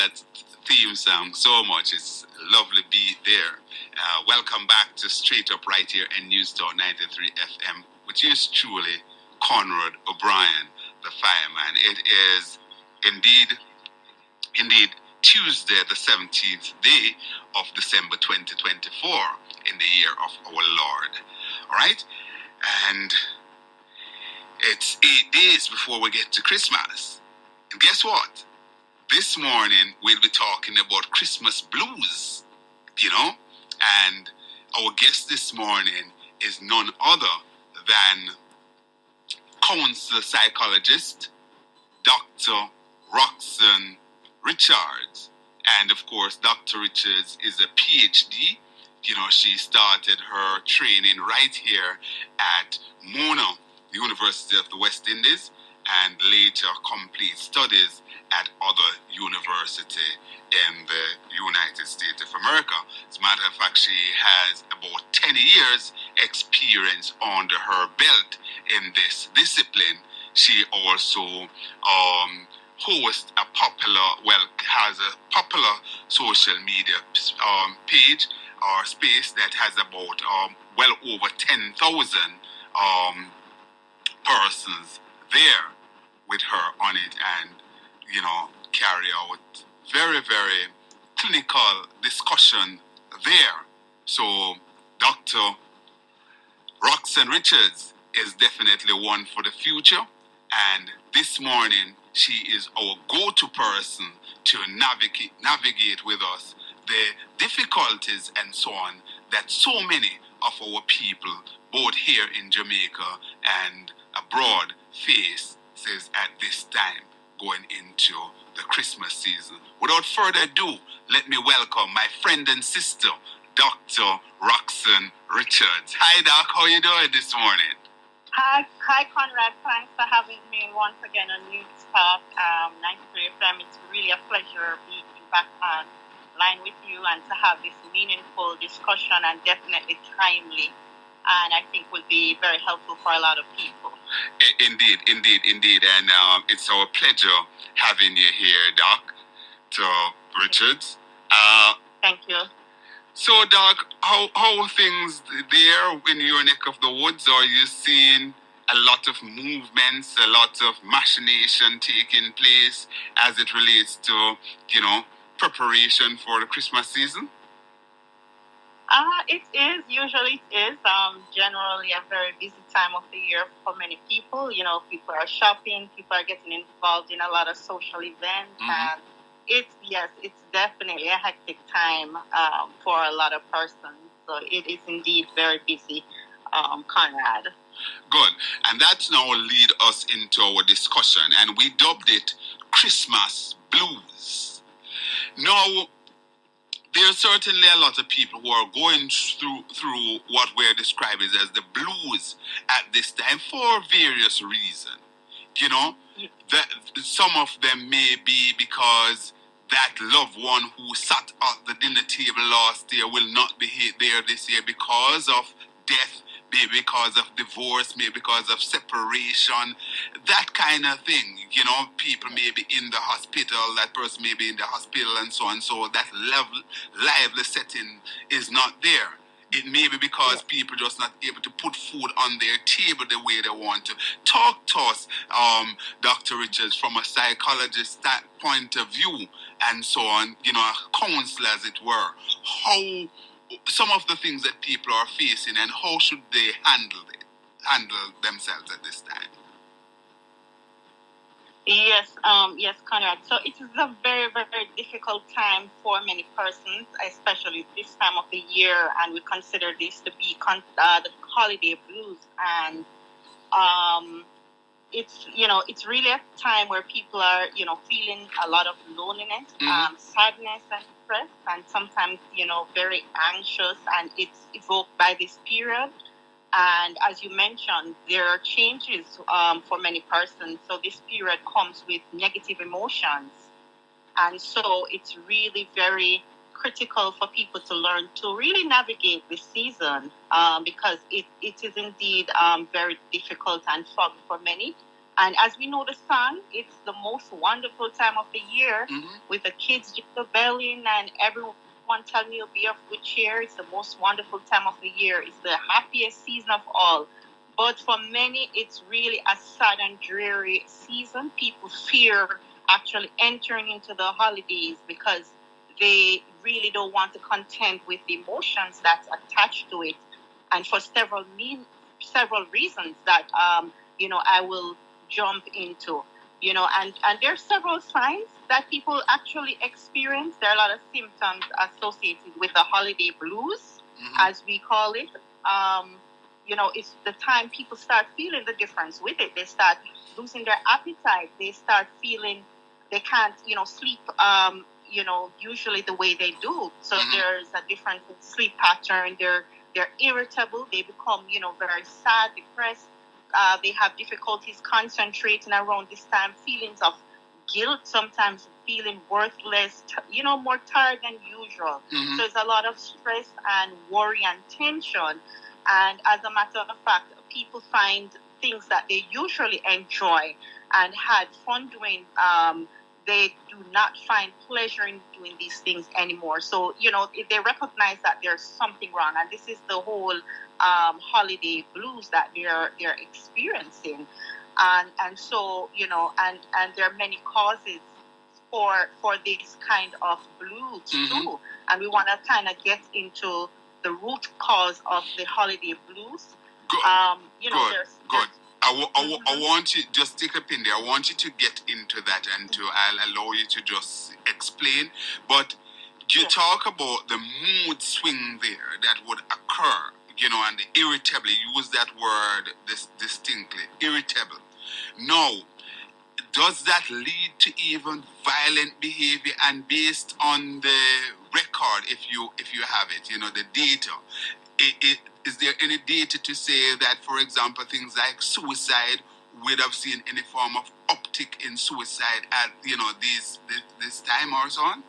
that theme song so much. It's a lovely beat there. Welcome back to Straight Up right here in Newstalk 93 FM, which is truly Conrad O'Brien, the fireman. It is indeed Tuesday, the 17th day of December 2024 in the year of our Lord. All right? And it's 8 days before we get to Christmas. And guess what? This morning we'll be talking about Christmas blues, and our guest this morning is none other than counselor psychologist Dr. Roxanne Richards. And of course, Dr. Richards is a PhD. She started her training right here at Mona, the University of the West Indies, and later complete studies at other university in the United States of America. As a matter of fact, she has about 10 years experience under her belt in this discipline. She also has a popular social media page or space that has about well over 10,000 persons there with her on it, and carry out very, very clinical discussion there. So Dr. Roxanne Richards is definitely one for the future, and this morning she is our go-to person to navigate with us the difficulties and so on that so many of our people, both here in Jamaica and abroad, faces at this time going into the Christmas season. Without further ado, let me welcome my friend and sister, Dr. Roxanne Richards. Hi, Doc. How are you doing this morning? Hi, Conrad. Thanks for having me once again on Newstalk 93 FM. It's really a pleasure being back on line with you and to have this meaningful discussion, and definitely timely, and I think will be very helpful for a lot of people. Indeed. And it's our pleasure having you here, Dr. Richards. Thank you. So, Doc, how are things there in your neck of the woods? Are you seeing a lot of movements, a lot of machination taking place as it relates to, preparation for the Christmas season? Usually it is generally a very busy time of the year for many people. People are shopping, people are getting involved in a lot of social events, and it's definitely a hectic time for a lot of persons. So it is indeed very busy, Conrad. Good. And that now lead us into our discussion, and we dubbed it Christmas Blues. Now, there are certainly a lot of people who are going through what we're describing as the blues at this time for various reasons. That some of them may be because that loved one who sat at the dinner table last year will not be there this year because of death, maybe because of divorce, maybe because of separation, that kind of thing. People may be in the hospital, that person may be in the hospital and so on. So that lively setting is not there. It may be because people just not able to put food on their table the way they want to. Talk to us, Dr. Richards, from a psychologist point of view and so on, a counselor as it were. How some of the things that people are facing and how should they handle themselves at this time? Yes, Conrad. So it is a very, very, very difficult time for many persons, especially this time of the year, and we consider this to be the holiday blues. And it's really a time where people are, feeling a lot of loneliness, sadness, and stress, and sometimes, very anxious, and it's evoked by this period. And as you mentioned, there are changes for many persons. So this period comes with negative emotions. And so it's really very critical for people to learn to really navigate this season because it is indeed very difficult and foggy for many. And as we know the song, it's the most wonderful time of the year, with the kids jingle belling and everyone telling you be of good cheer. It's the most wonderful time of the year. It's the happiest season of all. But for many, it's really a sad and dreary season. People fear actually entering into the holidays because they really don't want to contend with the emotions that's attached to it. And for several reasons that, I will jump into, and there are several signs that people actually experience. There are a lot of symptoms associated with the holiday blues, as we call it. It's the time people start feeling the difference with it. They start losing their appetite. They start feeling they can't, sleep, usually the way they do. So there's a different sleep pattern. They're irritable. They become, very sad, depressed. They have difficulties concentrating around this time, feelings of guilt, sometimes feeling worthless, more tired than usual. So there's a lot of stress and worry and tension. And as a matter of fact, people find things that they usually enjoy and had fun doing, they do not find pleasure in doing these things anymore. So, they recognize that there's something wrong. And this is the whole holiday blues that they're experiencing. And so, and there are many causes for this kind of blues too. And we want to kind of get into the root cause of the holiday blues. Good. I want you, just take a pin there. I want you to get into that, and I'll allow you to just explain. But you talk about the mood swing there that would occur, and the irritable. You use that word distinctly, irritable. Now, does that lead to even violent behavior? And based on the record, if you have it, the data, is there any data to say that, for example, things like suicide would have seen any form of uptick in suicide at this time or so on?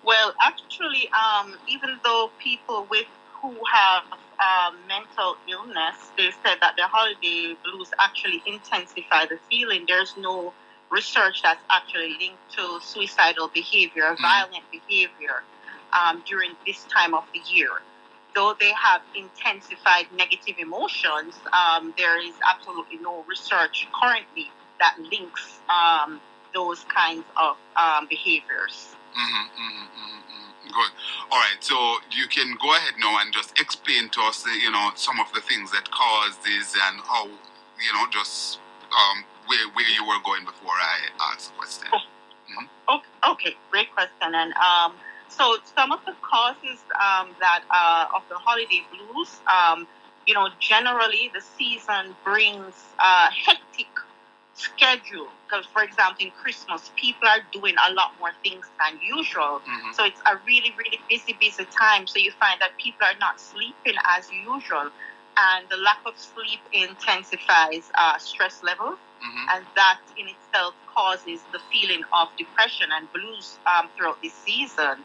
Well, actually, even though people who have mental illness, they said that the holiday blues actually intensify the feeling. There's no research that's actually linked to suicidal behavior, violent behavior during this time of the year. Though they have intensified negative emotions, there is absolutely no research currently that links those kinds of behaviors. Good. All right. So you can go ahead now and just explain to us, some of the things that cause this and how, just where you were going before I asked the question. Okay, great question. And so some of the causes that of the holiday blues, generally the season brings hectic schedule. Because, for example, in Christmas, people are doing a lot more things than usual. So it's a really, really busy time. So you find that people are not sleeping as usual. And the lack of sleep intensifies stress levels. And that in itself causes the feeling of depression and blues throughout this season.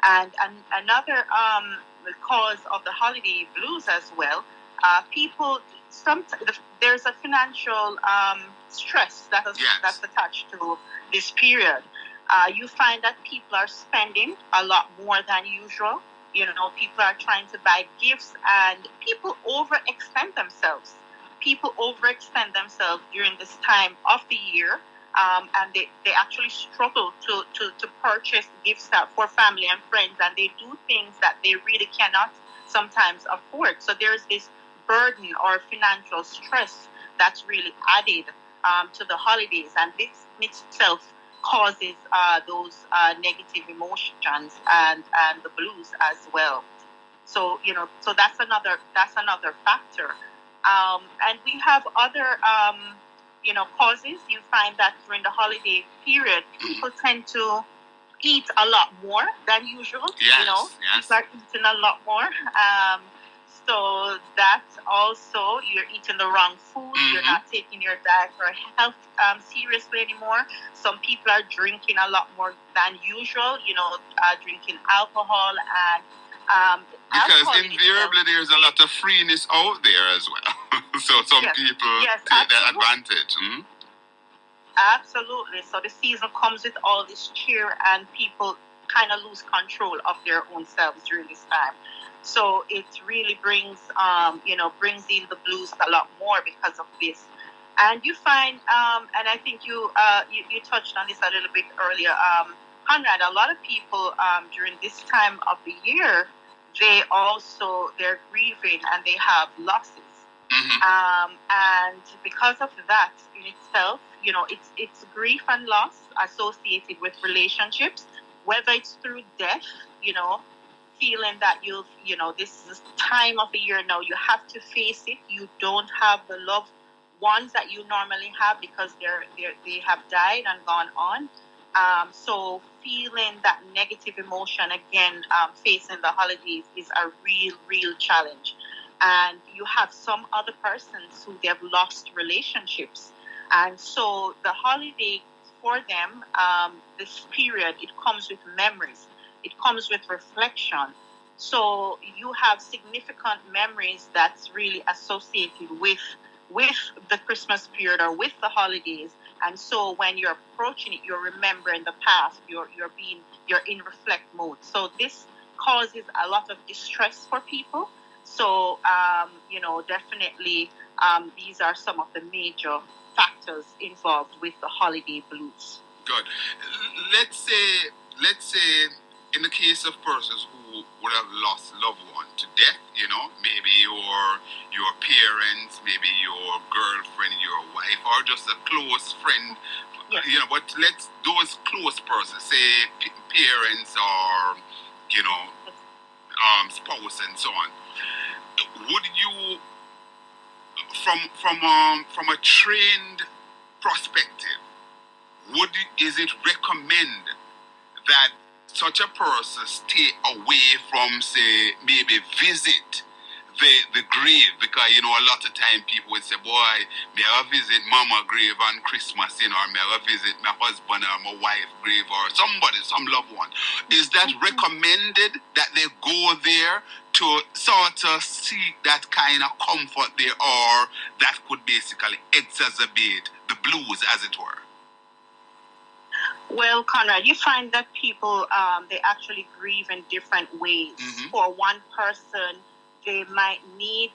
And another cause of the holiday blues as well, there's a financial stress that's attached to this period. You find that people are spending a lot more than usual. People are trying to buy gifts, and people overextend themselves. People overextend themselves during this time of the year, and they actually struggle to purchase gifts for family and friends, and they do things that they really cannot sometimes afford. So there's this burden or financial stress that's really added to the holidays, and this in itself causes those negative emotions and the blues as well. So so that's another factor. And we have other causes. You find that during the holiday period, people tend to eat a lot more than usual. People are eating a lot more. So that's also, you're eating the wrong food. You're not taking your diet or health seriously anymore. Some people are drinking a lot more than usual, drinking alcohol. And because invariably there's a lot of freeness out there as well. So some Yes. people Yes, take that absolutely. advantage. Hmm? Absolutely. So the season comes with all this cheer, and people kind of lose control of their own selves during this time. So it really brings, brings in the blues a lot more because of this. And you find, and I think you touched on this a little bit earlier, Conrad. A lot of people during this time of the year, they're grieving and they have losses. And because of that in itself, it's grief and loss associated with relationships, whether it's through death, feeling that this is time of the year now, you have to face it. You don't have the loved ones that you normally have because they have died and gone on. So feeling that negative emotion again, facing the holidays is a real challenge. And you have some other persons who they have lost relationships. And so the holiday for them, this period, it comes with memories. It comes with reflection. So you have significant memories that's really associated with the Christmas period or with the holidays. And so when you're approaching it, you're remembering the past. You're in reflect mode. So this causes a lot of distress for people. So, definitely these are some of the major factors involved with the holiday blues. Good. Let's say, in the case of persons who would have lost loved one to death, maybe your parents, maybe your girlfriend, your wife, or just a close friend, Yes. But those close persons, say parents or, spouse and so on, would you, from a trained perspective, is it recommend that such a person stay away from, say, maybe visit the grave? Because a lot of time people would say, boy, may I visit mama grave on Christmas, or may I visit my husband or my wife grave or some loved one. Is that recommended that they go there to sort of seek that kind of comfort there, or that could basically exacerbate the blues, as it were? Well, Conrad, you find that people, they actually grieve in different ways. Mm-hmm. For one person, they might need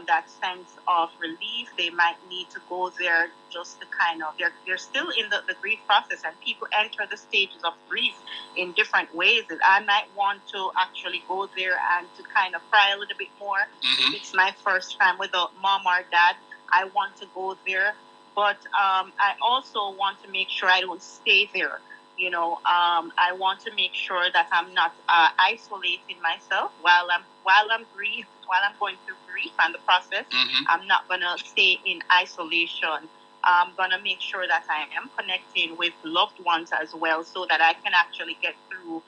that sense of relief. They might need to go there just to kind of, they're still in the grief process, and people enter the stages of grief in different ways. And I might want to actually go there and to kind of cry a little bit more. Mm-hmm. If it's my first time without mom or dad, I want to go there. But I also want to make sure I don't stay there. I want to make sure that I'm not isolating myself while I'm going through grief and the process. Mm-hmm. I'm not gonna stay in isolation. I'm gonna make sure that I am connecting with loved ones as well, so that I can actually get through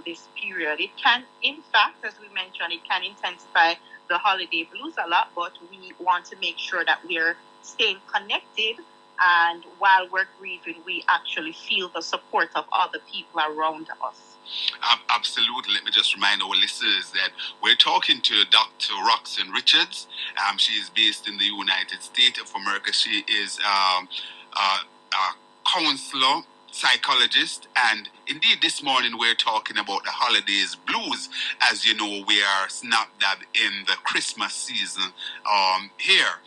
this period. It can, in fact, as we mentioned, it can intensify the holiday blues a lot, but we want to make sure that we're staying connected, and while we're grieving, we actually feel the support of other people around us. Absolutely. Let me just remind our listeners that we're talking to Dr. Roxanne Richards. She is based in the United States of America. She is a counselor, psychologist, and indeed this morning we're talking about the holidays blues. As you know, we are snap dab in the Christmas season here,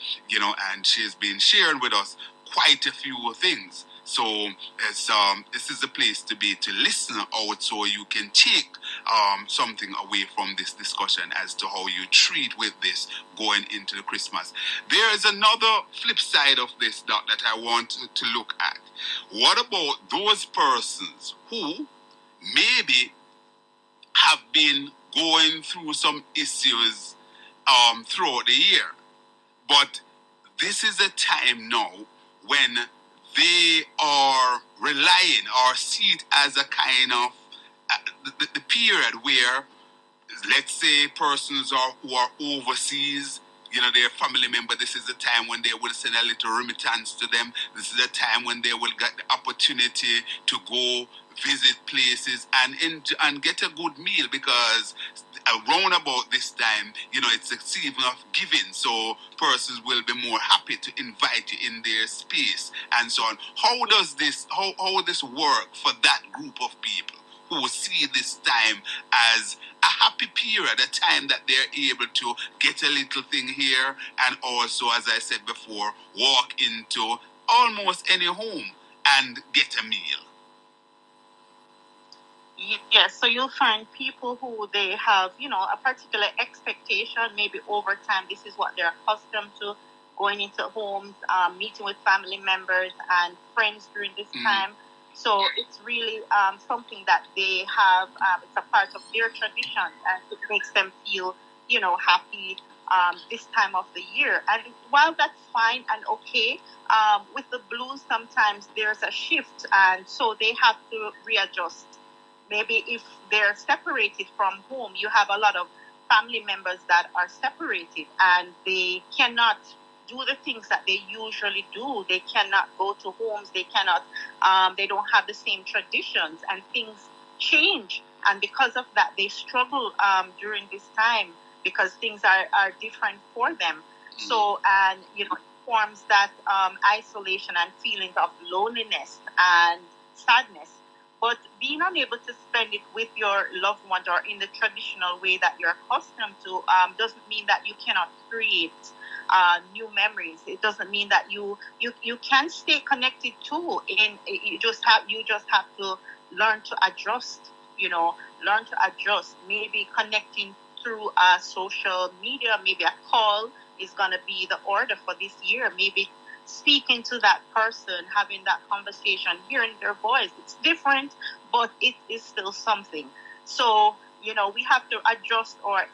and she's been sharing with us quite a few things. So this is a place to listen out, so you can take something away from this discussion as to how you treat with this going into the Christmas. There is another flip side of this that I want to look at. What about those persons who maybe have been going through some issues throughout the year, but this is a time now when they are relying or see it as a kind of the period where, let's say, persons who are overseas, their family member, this is the time when they will send a little remittance to them. This is the time when they will get the opportunity to go visit places and get a good meal, because around about this time, it's a season of giving, so persons will be more happy to invite you in their space and so on. How does this, how this work for that group of people who see this time as a happy period, a time that they're able to get a little thing here and also, as I said before, walk into almost any home and get a meal? Yes, so you'll find people who they have, a particular expectation, maybe over time, this is what they're accustomed to, going into homes, meeting with family members and friends during this time. So it's really something that they have, it's a part of their tradition, and it makes them feel, happy this time of the year. And while that's fine and okay, with the blues, sometimes there's a shift, and so they have to readjust. Maybe if they're separated from home, you have a lot of family members that are separated and they cannot do the things that they usually do. They cannot go to homes. They cannot, they don't have the same traditions, and things change. And because of that, they struggle during this time because things are different for them. So, and, it forms that isolation and feelings of loneliness and sadness. But being unable to spend it with your loved ones or in the traditional way that you're accustomed to doesn't mean that you cannot create new memories. It doesn't mean that you can stay connected too. You just have to learn to adjust. Learn to adjust. Maybe connecting through social media. Maybe a call is gonna be the order for this year. Maybe speaking to that person, having that conversation, hearing their voice. It's different, but it is still something. So, we have to adjust our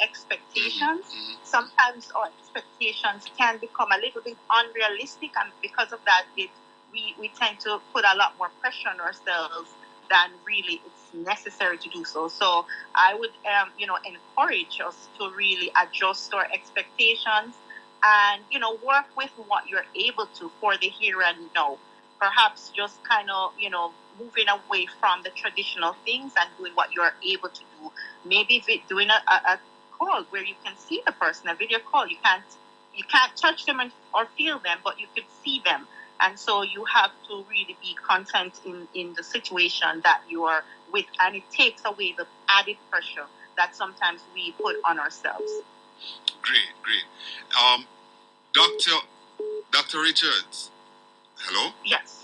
expectations. Sometimes our expectations can become a little bit unrealistic, and because of that, we tend to put a lot more pressure on ourselves than really it's necessary to do so. So I would, encourage us to really adjust our expectations and, work with what you're able to for the here and now. Perhaps just kind of, moving away from the traditional things and doing what you're able to do. Maybe if it's doing a call where you can see the person, a video call, you can't touch them or feel them, but you could see them. And so you have to really be content in the situation that you are with, and it takes away the added pressure that sometimes we put on ourselves. Great. Dr. Richards, hello? Yes.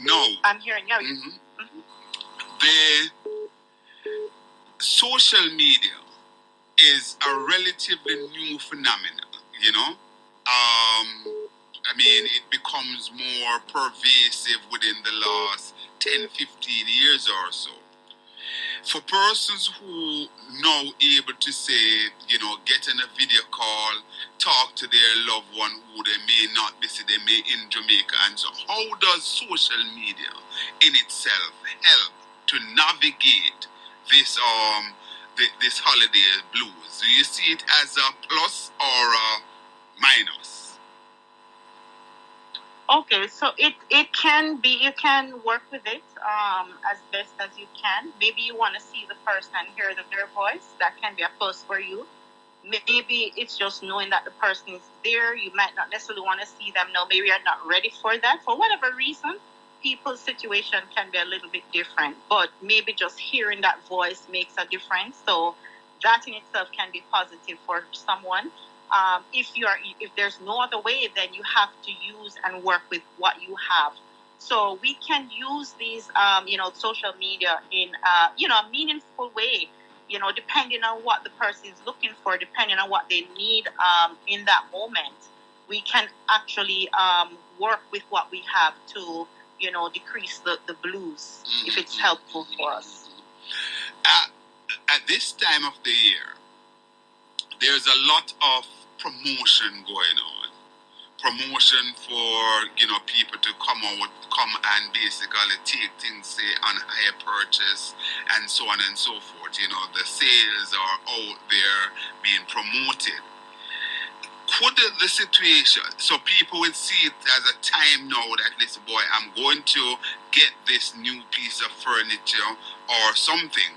No. I'm hearing you. The social media is a relatively new phenomenon, it becomes more pervasive within the last 10, 15 years or so. For persons who now able to say, get in a video call, talk to their loved one who they may not be, they may in Jamaica, and so how does social media in itself help to navigate this this holiday blues? Do you see it as a plus or a minus? Okay, so it can be, you can work with it as best as you can. Maybe you want to see the person and hear their voice. That can be a plus for you. Maybe it's just knowing that the person is there. You might not necessarily want to see them now. Maybe you're not ready for that. For whatever reason, people's situation can be a little bit different. But maybe just hearing that voice makes a difference. So that in itself can be positive for someone. If there's no other way, then you have to use and work with what you have. So we can use these, social media in, a meaningful way, depending on what the person is looking for, depending on what they need in that moment. We can actually work with what we have to, decrease the blues if it's helpful for us. At this time of the year, there's a lot of promotion going on. Promotion for people to come and basically take things, say, on higher purchase and so on and so forth. The sales are out there being promoted. Could the situation, so people would see it as a time now that, listen, boy, I'm going to get this new piece of furniture or something.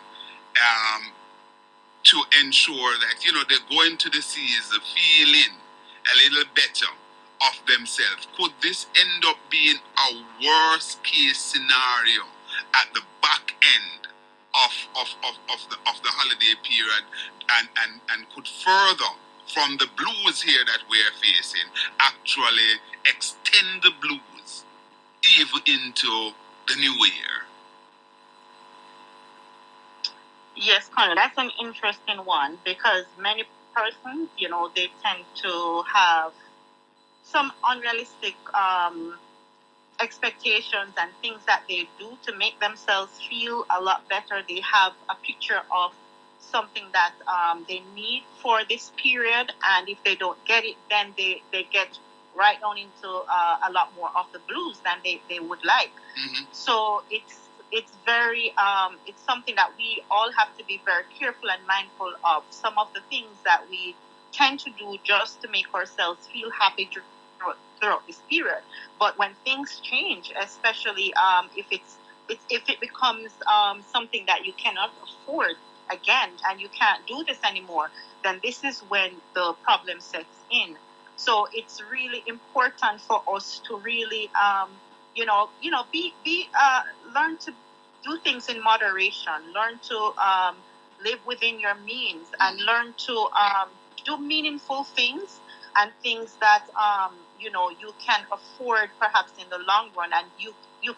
to ensure that, they're going to the seas feeling a little better of themselves. Could this end up being a worst case scenario at the back end of the holiday period, and could further from the blues here that we're facing actually extend the blues even into the new year? Yes, Connor, that's an interesting one, because many persons, they tend to have some unrealistic expectations and things that they do to make themselves feel a lot better. They have a picture of something that they need for this period, and if they don't get it, then they get right on into a lot more of the blues than they would like. Mm-hmm. So it's very it's something that we all have to be very careful and mindful of. Some of the things that we tend to do just to make ourselves feel happy throughout this period, but when things change, especially if it becomes something that you cannot afford again and you can't do this anymore, then this is when the problem sets in. So it's really important for us to really learn to do things in moderation, learn to live within your means, and learn to do meaningful things and things that you can afford perhaps in the long run, and you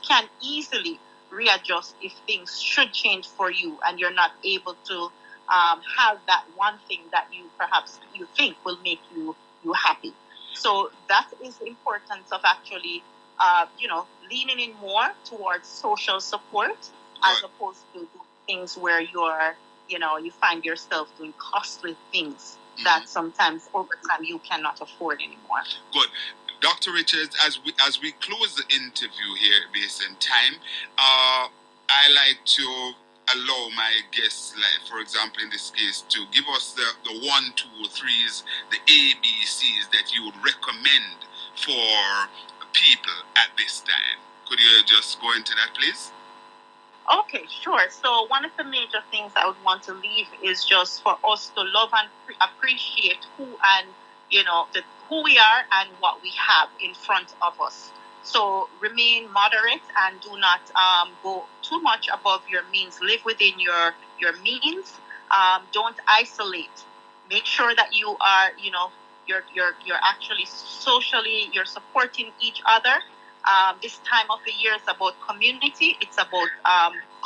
can easily readjust if things should change for you and you're not able to have that one thing that you think will make you happy. So that is the importance of actually leaning in more towards social support as opposed to things where you find yourself doing costly things that sometimes over time you cannot afford anymore. Good. Dr. Richards, as we close the interview here based on time, I like to allow my guests, like for example in this case, to give us the 1, 2, 3s, the ABCs that you would recommend for people at this time. Could you just go into that, please? Okay, sure. So one of the major things I would want to leave is just for us to love and appreciate who we are and what we have in front of us. So remain moderate and do not go too much above your means. Live within your means. Don't isolate. Make sure that you are, you're actually socially, you're supporting each other. This time of the year is about community. It's about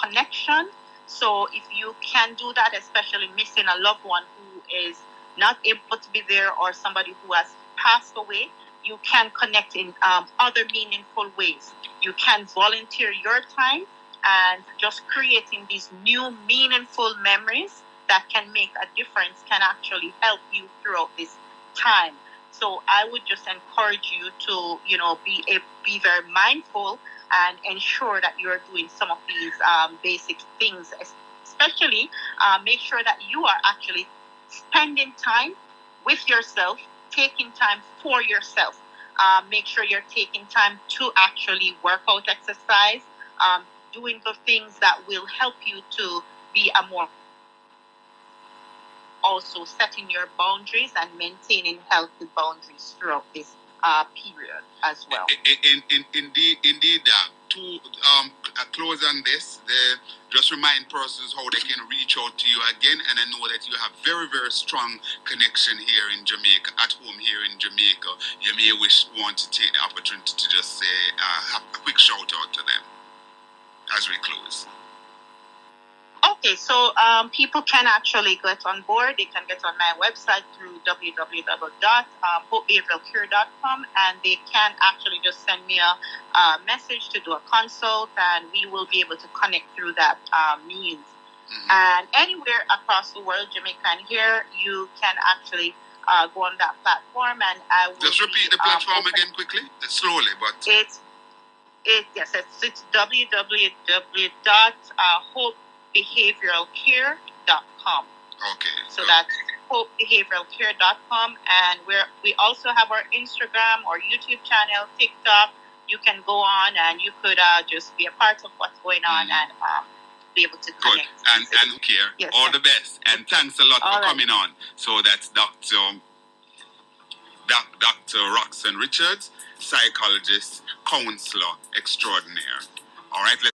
connection. So if you can do that, especially missing a loved one who is not able to be there or somebody who has passed away, you can connect in other meaningful ways. You can volunteer your time, and just creating these new meaningful memories that can make a difference can actually help you throughout this time. So I would just encourage you to, be very mindful and ensure that you're doing some of these basic things. Especially make sure that you are actually spending time with yourself, taking time for yourself. Make sure you're taking time to actually work out, exercise, doing the things that will help you to be a more, also setting your boundaries and maintaining healthy boundaries throughout this period as well. Indeed. To close on this, just remind persons how they can reach out to you again, and I know that you have very, very strong connection here in Jamaica, at home here in Jamaica. You may want to take the opportunity to just say have a quick shout out to them as we close. Okay, so people can actually get on board. They can get on my website through www.hopebehavioralcare.com, and they can actually just send me a message to do a consult, and we will be able to connect through that means. Mm-hmm. And anywhere across the world, Jamaica and here, you can actually go on that platform, and I will just repeat the platform again quickly, slowly, but it's www.hopebehavioralcare.com. Okay. So that's hopebehavioralcare.com, and we also have our Instagram, our YouTube channel, TikTok. You can go on and you could just be a part of what's going on and be able to Good. connect. And care. Yes, All sir. the best. And thanks a lot for coming on. So that's Dr. Roxanne Richards, psychologist, counselor extraordinaire. All right.